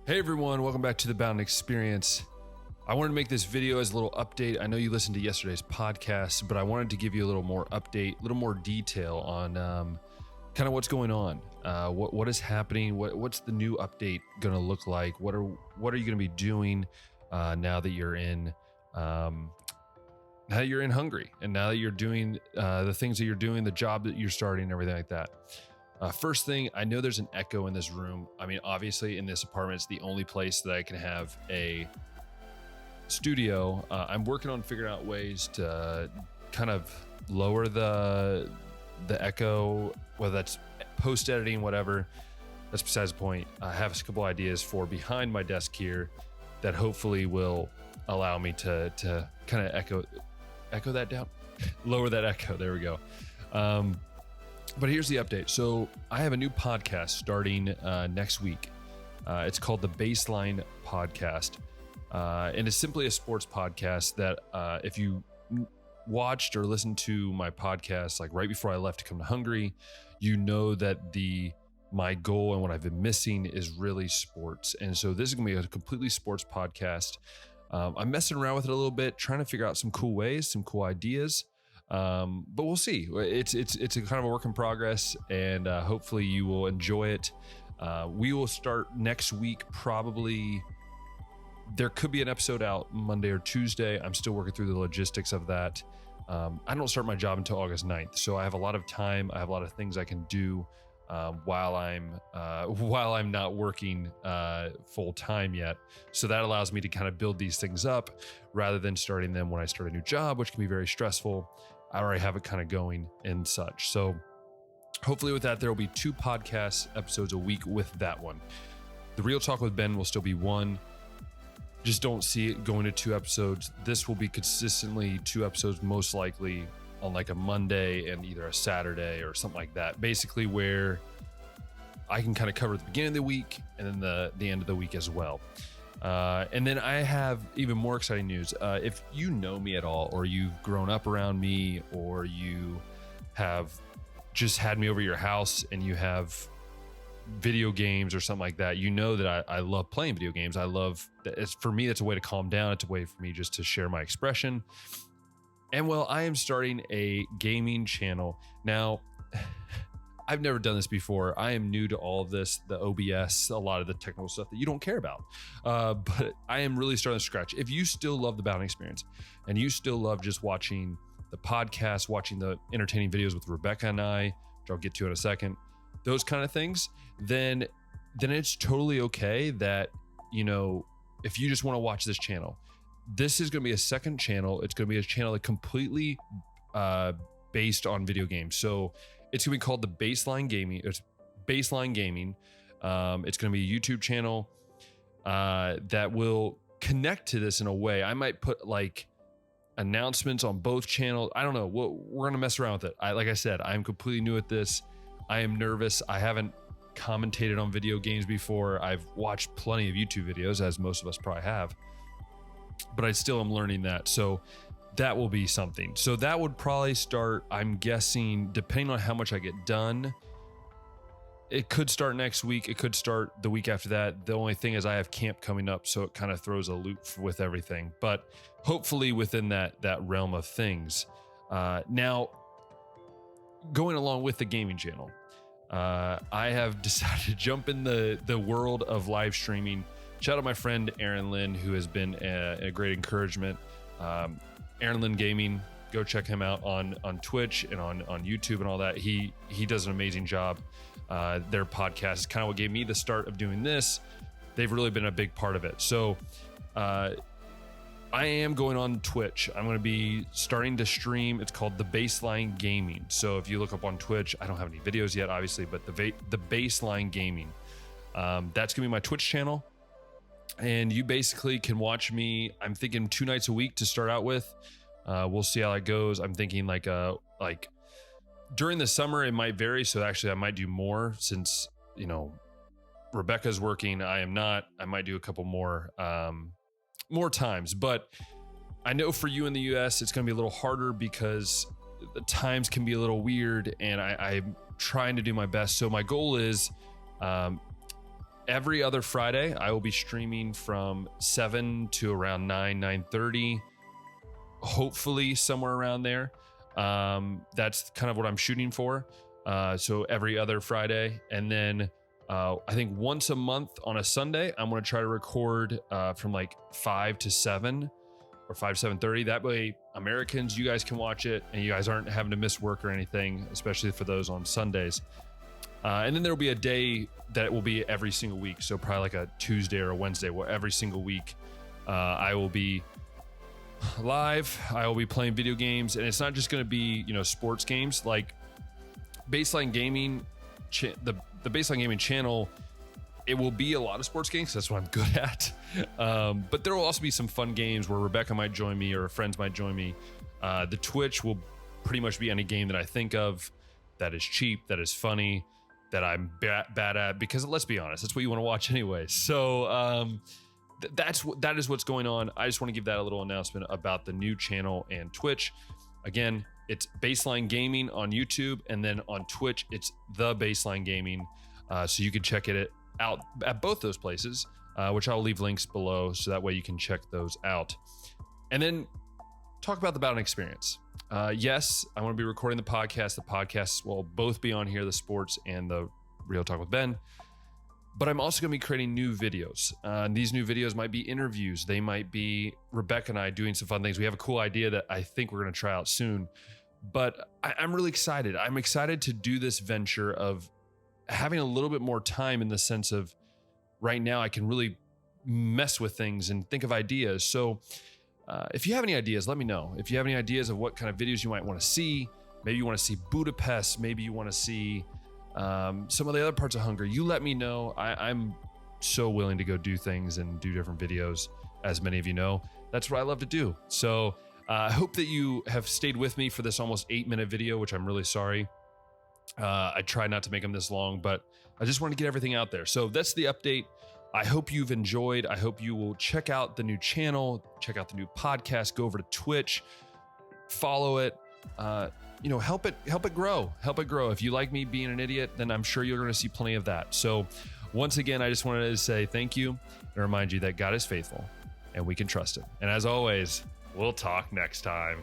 Hey everyone, welcome back to the Bowden Experience. I wanted to make this video as a little update. I know you listened to yesterday's podcast, but I wanted to give you a little more update, a little more detail on kind of what's going on. What is happening? What's the new update going to look like? What are you going to be doing now that you're in Hungary, and now that you're doing the things that you're doing, the job that you're starting, everything like that. First thing, I know there's an echo in this room. I mean, obviously in this apartment, it's the only place that I can have a studio. I'm working on figuring out ways to kind of lower the echo, whether that's post editing, whatever. That's besides the point. I have a couple ideas for behind my desk here that hopefully will allow me to kind of echo that down, lower that echo. There we go. But here's the update. So I have a new podcast starting next week. It's called the Baseline Podcast. And it's simply a sports podcast that if you watched or listened to my podcast, like right before I left to come to Hungary, you know that my goal and what I've been missing is really sports. And so this is going to be a completely sports podcast. I'm messing around with it a little bit, trying to figure out some cool ways, some cool ideas. But we'll see. It's a kind of a work in progress, and hopefully you will enjoy it. We will start next week. Probably there could be an episode out Monday or Tuesday. I'm still working through the logistics of that. I don't start my job until August 9th, so I have a lot of time. I have a lot of things I can do while I'm not working full time yet. So that allows me to kind of build these things up rather than starting them when I start a new job, which can be very stressful. I already have it kind of going and such. So hopefully with that, there will be 2 podcast episodes a week with that one. The Real Talk with Ben will still be 1. Just don't see it going to 2 episodes. This will be consistently 2 episodes, most likely on like a Monday and either a Saturday or something like that. Basically where I can kind of cover the beginning of the week and then the end of the week as well. And then I have even more exciting news. If you know me at all, or you've grown up around me, or you have just had me over your house and you have video games or something like that, you know that I love playing video games. I love that. For me, it's a way to calm down. It's a way for me just to share my expression. And well, I am starting a gaming channel. Now, I've never done this before. I am new to all of this, the OBS, a lot of the technical stuff that you don't care about. But I am really starting to scratch. If you still love the Bowden Experience and you still love just watching the podcast, watching the entertaining videos with Rebecca and I, which I'll get to in a second, those kind of things, then it's totally okay that, you know, if you just want to watch this channel, this is going to be a second channel. It's going to be a channel that completely based on video games. So it's going to be called the Baseline Gaming. It's Baseline Gaming. It's going to be a YouTube channel that will connect to this in a way. I might put like announcements on both channels. I don't know. We're going to mess around with it. Like I said, I'm completely new at this. I am nervous. I haven't commentated on video games before. I've watched plenty of YouTube videos, as most of us probably have, but I still am learning that. So that will be something. So that would probably start, I'm guessing, depending on how much I get done, it could start next week. It could start the week after that. The only thing is I have camp coming up, so it kind of throws a loop with everything, but hopefully within that realm of things. Now, going along with the gaming channel, I have decided to jump in the world of live streaming. Shout out my friend Aaron Lynn, who has been a great encouragement. Aaron Lynn Gaming, go check him out on Twitch and on YouTube and all that. He does an amazing job. Their podcast is kind of what gave me the start of doing this. They've really been a big part of it. So I am going on Twitch. I'm going to be starting to stream. It's called the Baseline Gaming. So if you look up on Twitch, I don't have any videos yet, obviously, but the Baseline Gaming. That's going to be my Twitch channel. And you basically can watch me. I'm thinking 2 nights a week to start out with. We'll see how that goes. I'm thinking like during the summer, it might vary. So actually I might do more since, you know, Rebecca's working. I am not. I might do a couple more times, but I know for you in the US, it's going to be a little harder because the times can be a little weird, and I'm trying to do my best. So my goal is every other Friday, I will be streaming from 7 to around 9:30, hopefully somewhere around there. That's kind of what I'm shooting for. So every other Friday. And then I think once a month on a Sunday, I'm going to try to record from like 5 to 7 or 5 to 7:30. That way, Americans, you guys can watch it and you guys aren't having to miss work or anything, especially for those on Sundays. And then there will be a day that will be every single week. So probably like a Tuesday or a Wednesday, where every single week I will be live. I will be playing video games, and it's not just going to be, sports games. Like Baseline Gaming, the Baseline Gaming channel, it will be a lot of sports games. That's what I'm good at. But there will also be some fun games where Rebecca might join me or friends might join me. The Twitch will pretty much be any game that I think of that is cheap, that is funny, that I'm bad at, because let's be honest, that's what you want to watch anyway. So that is what's going on. I just want to give that a little announcement about the new channel and Twitch. Again, it's Baseline Gaming on YouTube, and then on Twitch, it's The Baseline Gaming. So you can check it out at both those places, which I'll leave links below, so that way you can check those out. And then talk about the Bowden Experience. Yes, I want to be recording the podcast. The podcasts will both be on here, the sports and the Real Talk with Ben. But I'm also going to be creating new videos. These new videos might be interviews. They might be Rebecca and I doing some fun things. We have a cool idea that I think we're going to try out soon. But I'm really excited. I'm excited to do this venture of having a little bit more time, in the sense of right now I can really mess with things and think of ideas. So if you have any ideas, let me know. If you have any ideas of what kind of videos you might want to see, maybe you want to see Budapest, maybe you want to see some of the other parts of Hungary, you let me know. I'm so willing to go do things and do different videos, as many of you know. That's what I love to do. So I hope that you have stayed with me for this almost 8-minute video, which I'm really sorry. I try not to make them this long, but I just want to get everything out there. So that's the update. I hope you've enjoyed. I hope you will check out the new channel, check out the new podcast, go over to Twitch, follow it, help it grow. If you like me being an idiot, then I'm sure you're going to see plenty of that. So once again, I just wanted to say thank you and remind you that God is faithful and we can trust him. And as always, we'll talk next time.